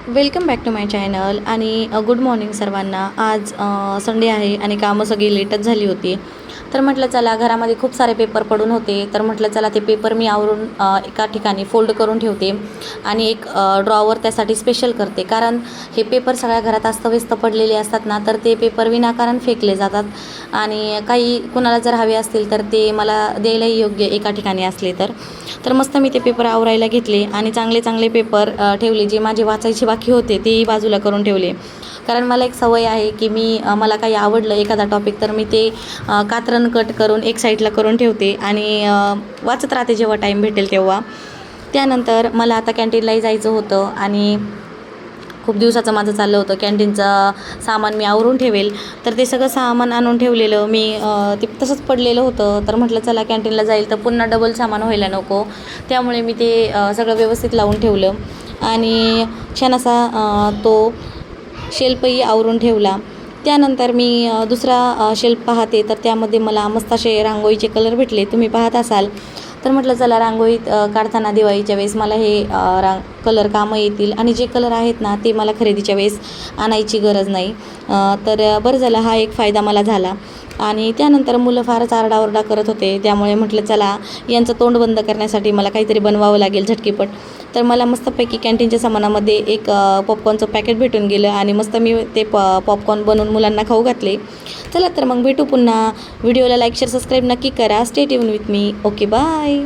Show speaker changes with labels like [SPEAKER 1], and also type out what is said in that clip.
[SPEAKER 1] Welcome back to my channel आणि good morning सर्वांना. आज संडे आहे आणि कामं सगळी लेटच झाली होती. तर म्हटलं चला, घरामध्ये खूप सारे पेपर पडून होते, तर म्हटलं चला ते पेपर मी आवरून एका ठिकाणी फोल्ड करून ठेवते आणि एक ड्रॉवर त्यासाठी स्पेशल करते. कारण हे पेपर सगळ्या घरात अस्तव्यस्त पडलेले असतात ना, तर ते पेपर विनाकारण फेकले जातात आणि काही कुणाला जर हवे असतील तर ते मला द्यायलाही योग्य एका ठिकाणी असले तर मस्त मी ते पेपर आवरायला घेतले आणि चांगले चांगले पेपर ठेवले. जे माझे वाचायचे बाकी होते तेही बाजूला करून ठेवले. कारण मला एक सवय आहे की मला काही आवडलं एखादा टॉपिक तर मी ते कात्रण कट करून एक साईडला करून ठेवते आणि वाचत राहते जेव्हा टाईम भेटेल तेव्हा. त्यानंतर मला आता कॅन्टीनलाही जायचं होतं आणि खूप दिवसाचं माझं चाललं होतं कॅन्टीनचं सामान मी आवरून ठेवेल. तर ते सगळं सामान आणून ठेवलेलं मी ते तसंच पडलेलं होतं. तर म्हटलं चला कॅन्टीनला जाईल तर पुन्हा डबल सामान व्हायला नको, त्यामुळे मी ते सगळं व्यवस्थित लावून ठेवलं आणि छान असा तो शेल्फही आवरून ठेवला. त्यानंतर मी दुसरा शेल्फ पाहते तर त्यामध्ये मला मस्त असे रांगोळीचे कलर भेटले, तुम्ही पाहत असाल. तर म्हटलं चला रांगोळीत काढताना दिवाळीच्या वेळेस मला हे कलर कामं येतील आणि जे कलर आहेत ना ते मला खरेदीच्या वेळेस आणायची गरज नाही. तर बरं झालं, हा एक फायदा मला झाला. आणि त्यानंतर मुलं फारच आरडाओरडा करत होते, त्यामुळे म्हटलं चला यांचं तोंड बंद करण्यासाठी मला काहीतरी बनवावं लागेल झटकीपट. तर मला मस्तपैकी कॅन्टीनच्या सामानामध्ये एक पॉपकॉर्नचं पॅकेट भेटून गेलं आणि मस्त मी ते पॉपकॉर्न बनवून मुलांना खाऊ घातले. चला तर मग भेटू पुन्हा. व्हिडिओला लाईक शेअर सबस्क्राईब नक्की करा. Stay tune with me. Okay bye.